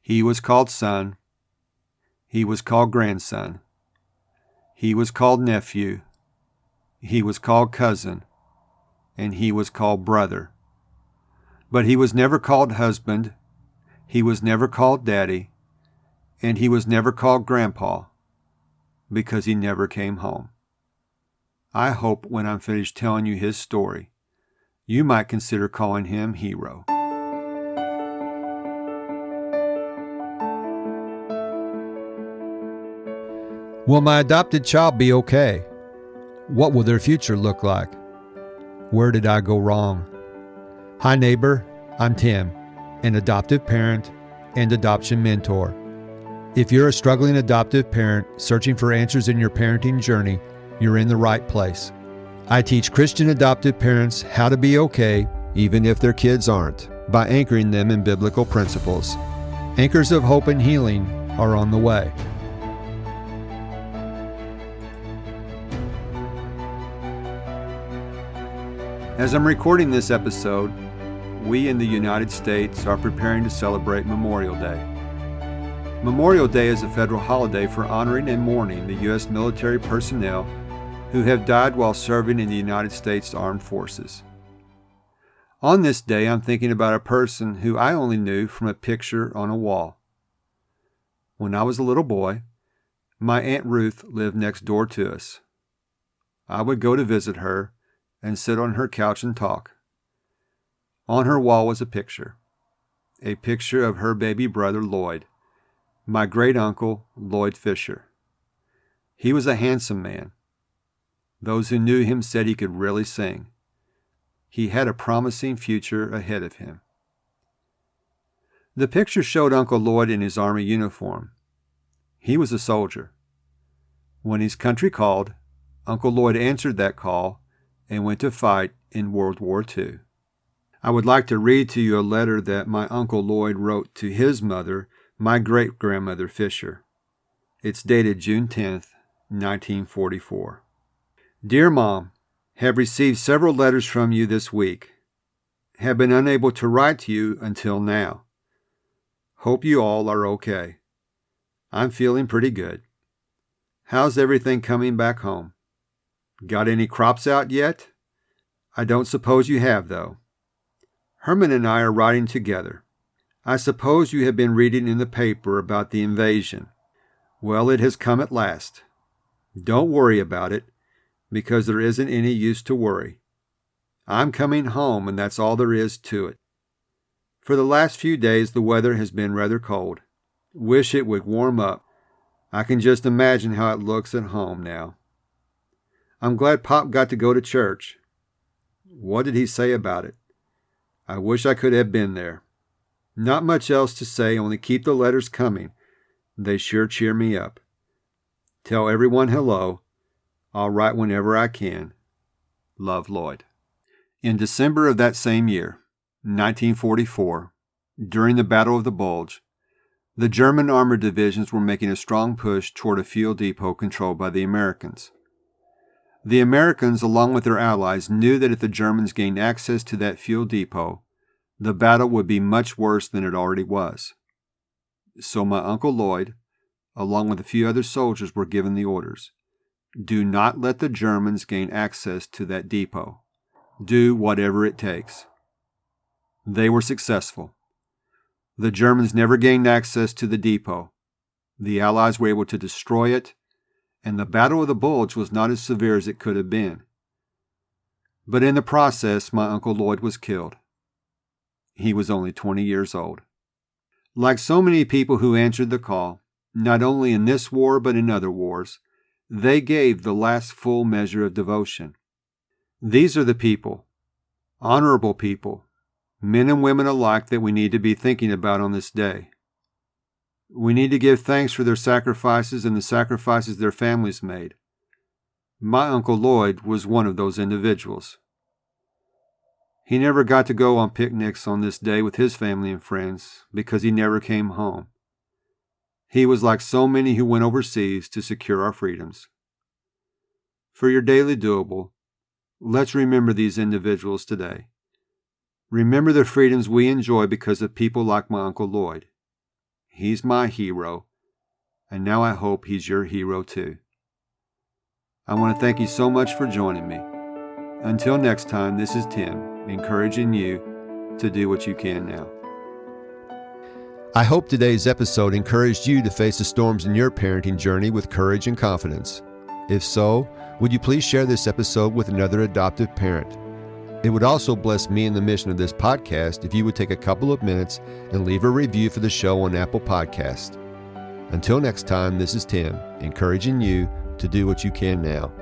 He was called son. He was called grandson. He was called nephew. He was called cousin. And he was called brother. But he was never called husband. He was never called daddy. And he was never called grandpa, because he never came home. I hope when I'm finished telling you his story, you might consider calling him Hero. Will my adopted child be okay? What will their future look like? Where did I go wrong? Hi neighbor, I'm Tim, an adoptive parent and adoption mentor. If you're a struggling adoptive parent searching for answers in your parenting journey, you're in the right place. I teach Christian adoptive parents how to be okay, even if their kids aren't, by anchoring them in biblical principles. Anchors of hope and healing are on the way. As I'm recording this episode, we in the United States are preparing to celebrate Memorial Day. Memorial Day is a federal holiday for honoring and mourning the U.S. military personnel who have died while serving in the United States Armed Forces. On this day, I'm thinking about a person who I only knew from a picture on a wall. When I was a little boy, my Aunt Ruth lived next door to us. I would go to visit her and sit on her couch and talk. On her wall was a picture of her baby brother Lloyd, my great-uncle Lloyd Fisher. He was a handsome man. Those who knew him said he could really sing. He had a promising future ahead of him. The picture showed Uncle Lloyd in his Army uniform. He was a soldier. When his country called, Uncle Lloyd answered that call and went to fight in World War II. I would like to read to you a letter that my Uncle Lloyd wrote to his mother, my great-grandmother Fisher. It's dated June 10th, 1944. Dear Mom, have received several letters from you this week. Have been unable to write to you until now. Hope you all are okay. I'm feeling pretty good. How's everything coming back home? Got any crops out yet? I don't suppose you have, though. Herman and I are riding together. I suppose you have been reading in the paper about the invasion. Well, it has come at last. Don't worry about it, because there isn't any use to worry. I'm coming home, and that's all there is to it. For the last few days, the weather has been rather cold. Wish it would warm up. I can just imagine how it looks at home now. I'm glad Pop got to go to church. What did he say about it? I wish I could have been there. Not much else to say, only keep the letters coming. They sure cheer me up. Tell everyone hello. I'll write whenever I can. Love, Lloyd. In December of that same year, 1944, during the Battle of the Bulge, the German armored divisions were making a strong push toward a fuel depot controlled by the Americans. The Americans, along with their allies, knew that if the Germans gained access to that fuel depot, the battle would be much worse than it already was. So my Uncle Lloyd, along with a few other soldiers, were given the orders. Do not let the Germans gain access to that depot. Do whatever it takes. They were successful. The Germans never gained access to the depot. The Allies were able to destroy it, and the Battle of the Bulge was not as severe as it could have been. But in the process, my Uncle Lloyd was killed. He was only 20 years old. Like so many people who answered the call, not only in this war but in other wars, they gave the last full measure of devotion. These are the people, honorable people, men and women alike, that we need to be thinking about on this day. We need to give thanks for their sacrifices and the sacrifices their families made. My Uncle Lloyd was one of those individuals. He never got to go on picnics on this day with his family and friends because he never came home. He was like so many who went overseas to secure our freedoms. For your daily doable, let's remember these individuals today. Remember the freedoms we enjoy because of people like my Uncle Lloyd. He's my hero, and now I hope he's your hero too. I want to thank you so much for joining me. Until next time, this is Tim, encouraging you to do what you can now. I hope today's episode encouraged you to face the storms in your parenting journey with courage and confidence. If so, would you please share this episode with another adoptive parent? It would also bless me in the mission of this podcast if you would take a couple of minutes and leave a review for the show on Apple Podcast. Until next time, this is Tim, encouraging you to do what you can now.